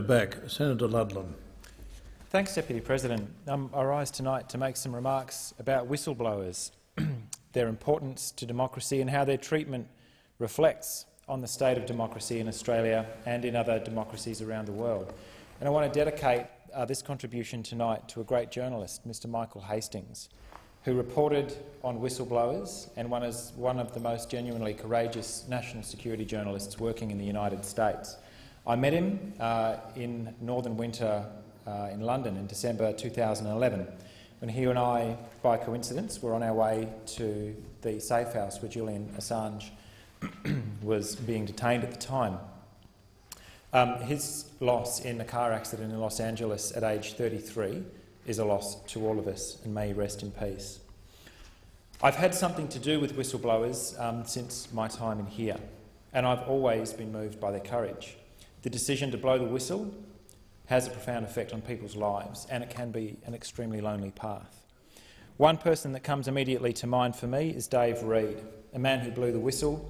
Back. Senator Ludlam. Thanks, Deputy President. I rise tonight to make some remarks about whistleblowers, their importance to democracy and how their treatment reflects on the state of democracy in Australia and in other democracies around the world. And I want to dedicate this contribution tonight to a great journalist, Mr Michael Hastings, who reported on whistleblowers and was one of the most genuinely courageous national security journalists working in the United States. I met him in Northern Winter in London in December 2011, when he and I, by coincidence, were on our way to the safe house where Julian Assange was being detained at the time. His loss in a car accident in Los Angeles at age 33 is a loss to all of us, and may he rest in peace. I've had something to do with whistleblowers since my time in here, and I've always been moved by their courage. The decision to blow the whistle has a profound effect on people's lives, and it can be an extremely lonely path. One person that comes immediately to mind for me is Dave Reed, a man who blew the whistle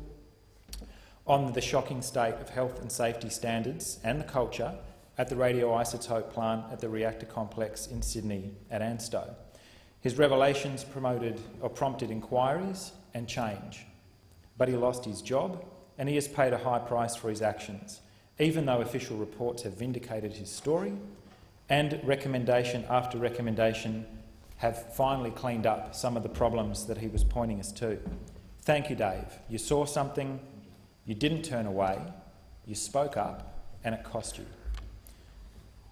on the shocking state of health and safety standards and the culture at the radioisotope plant at the reactor complex in Sydney at ANSTO. His revelations prompted inquiries and change, but he lost his job and he has paid a high price for his actions, even though official reports have vindicated his story and recommendation after recommendation have finally cleaned up some of the problems that he was pointing us to. Thank you, Dave. You saw something, you didn't turn away, you spoke up, and it cost you.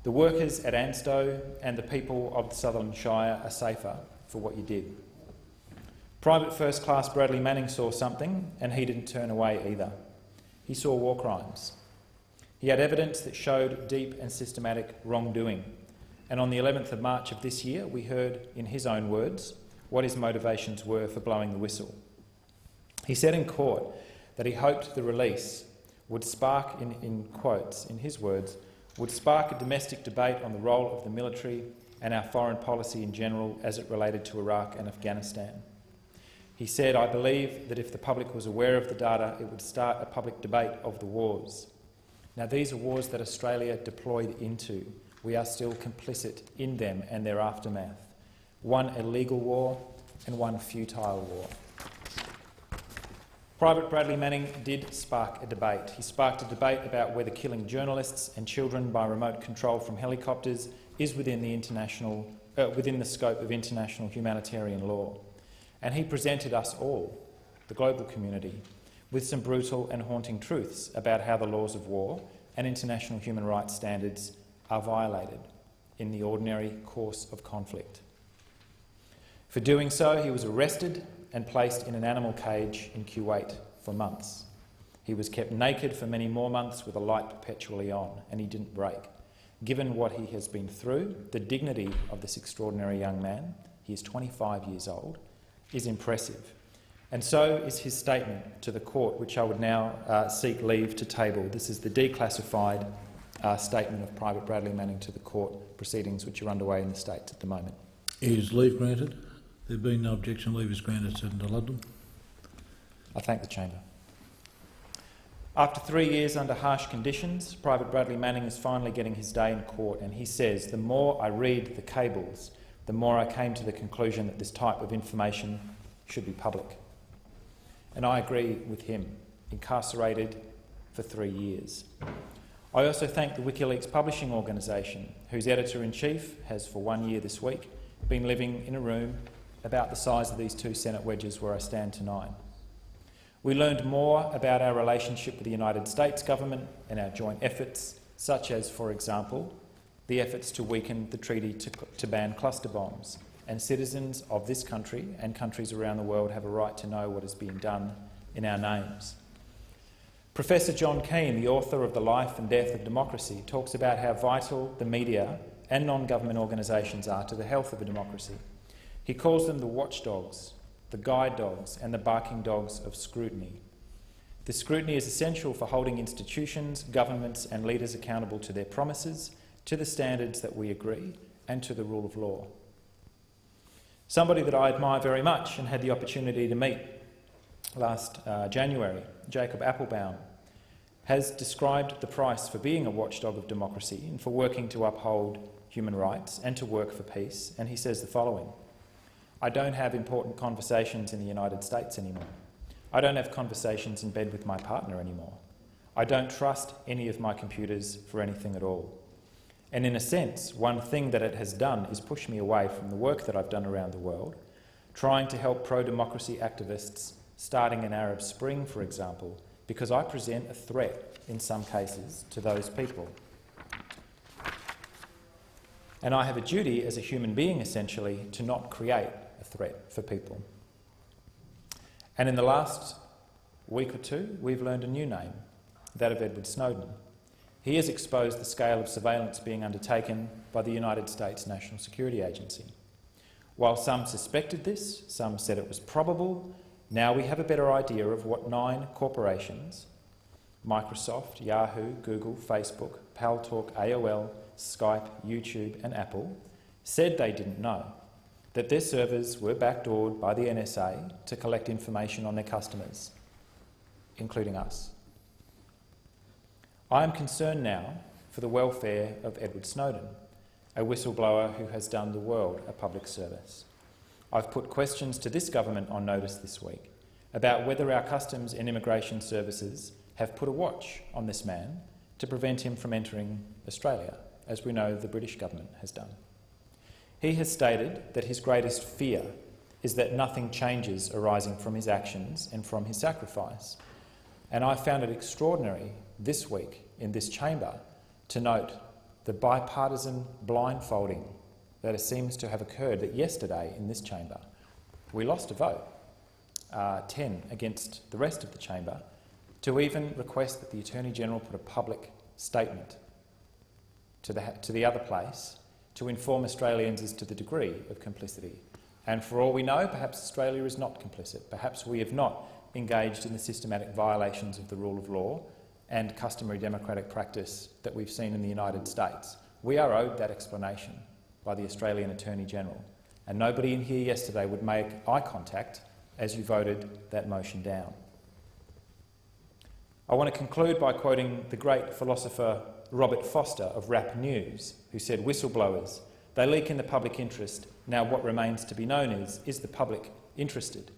The workers at ANSTO and the people of the Sutherland Shire are safer for what you did. Private First Class Bradley Manning saw something, and he didn't turn away either. He saw war crimes. He had evidence that showed deep and systematic wrongdoing, and on the 11th of March of this year we heard, in his own words, what his motivations were for blowing the whistle. He said in court that he hoped the release would spark, in quotes, in his words, would spark a domestic debate on the role of the military and our foreign policy in general as it related to Iraq and Afghanistan. He said, "I believe that if the public was aware of the data, it would start a public debate of the wars." Now, these are wars that Australia deployed into. We are still complicit in them and their aftermath. One illegal war and one futile war. Private Bradley Manning did spark a debate. He sparked a debate about whether killing journalists and children by remote control from helicopters is within the scope of international humanitarian law. And he presented us all, the global community, with some brutal and haunting truths about how the laws of war and international human rights standards are violated in the ordinary course of conflict. For doing so, he was arrested and placed in an animal cage in Kuwait for months. He was kept naked for many more months with a light perpetually on, and he didn't break. Given what he has been through, the dignity of this extraordinary young man, he is 25 years old, is impressive. And so is his statement to the court, which I would now seek leave to table. This is the declassified statement of Private Bradley Manning to the court proceedings which are underway in the States at the moment. Is leave granted? There being no objection, leave is granted. Senator Ludlam. I thank the chamber. After 3 years under harsh conditions, Private Bradley Manning is finally getting his day in court, and he says, "The more I read the cables, the more I came to the conclusion that this type of information should be public." And I agree with him, incarcerated for 3 years. I also thank the WikiLeaks publishing organisation, whose editor-in-chief has, for 1 year this week, been living in a room about the size of these two Senate wedges where I stand tonight. We learned more about our relationship with the United States government and our joint efforts, such as, for example, the efforts to weaken the treaty to ban cluster bombs. And citizens of this country and countries around the world have a right to know what is being done in our names. Professor John Keane, the author of The Life and Death of Democracy, talks about how vital the media and non-government organisations are to the health of a democracy. He calls them the watchdogs, the guide dogs and the barking dogs of scrutiny. The scrutiny is essential for holding institutions, governments and leaders accountable to their promises, to the standards that we agree and to the rule of law. Somebody that I admire very much and had the opportunity to meet last January, Jacob Applebaum, has described the price for being a watchdog of democracy and for working to uphold human rights and to work for peace, and he says the following: "I don't have important conversations in the United States anymore. I don't have conversations in bed with my partner anymore. I don't trust any of my computers for anything at all. And in a sense, one thing that it has done is push me away from the work that I've done around the world, trying to help pro-democracy activists starting an Arab Spring, for example, because I present a threat in some cases to those people. And I have a duty as a human being, essentially, to not create a threat for people." And in the last week or two, we've learned a new name, that of Edward Snowdon. He has exposed the scale of surveillance being undertaken by the United States National Security Agency. While some suspected this, some said it was probable, now we have a better idea of what 9 corporations, Microsoft, Yahoo, Google, Facebook, Paltalk, AOL, Skype, YouTube and Apple, said they didn't know, that their servers were backdoored by the NSA to collect information on their customers, including us. I am concerned now for the welfare of Edward Snowdon, a whistleblower who has done the world a public service. I've put questions to this government on notice this week about whether our customs and immigration services have put a watch on this man to prevent him from entering Australia, as we know the British government has done. He has stated that his greatest fear is that nothing changes arising from his actions and from his sacrifice. And I found it extraordinary this week in this chamber to note the bipartisan blindfolding that seems to have occurred, that yesterday in this chamber we lost a vote, 10 against the rest of the chamber, to even request that the Attorney-General put a public statement to the other place to inform Australians as to the degree of complicity. And for all we know, perhaps Australia is not complicit. Perhaps we have not engaged in the systematic violations of the rule of law and customary democratic practice that we've seen in the United States. We are owed that explanation by the Australian Attorney-General, and nobody in here yesterday would make eye contact as you voted that motion down. I want to conclude by quoting the great philosopher Robert Foster of Rap News, who said, "Whistleblowers, they leak in the public interest. Now what remains to be known is the public interested?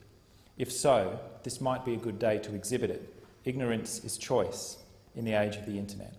If so, this might be a good day to exhibit it. Ignorance is choice in the age of the internet."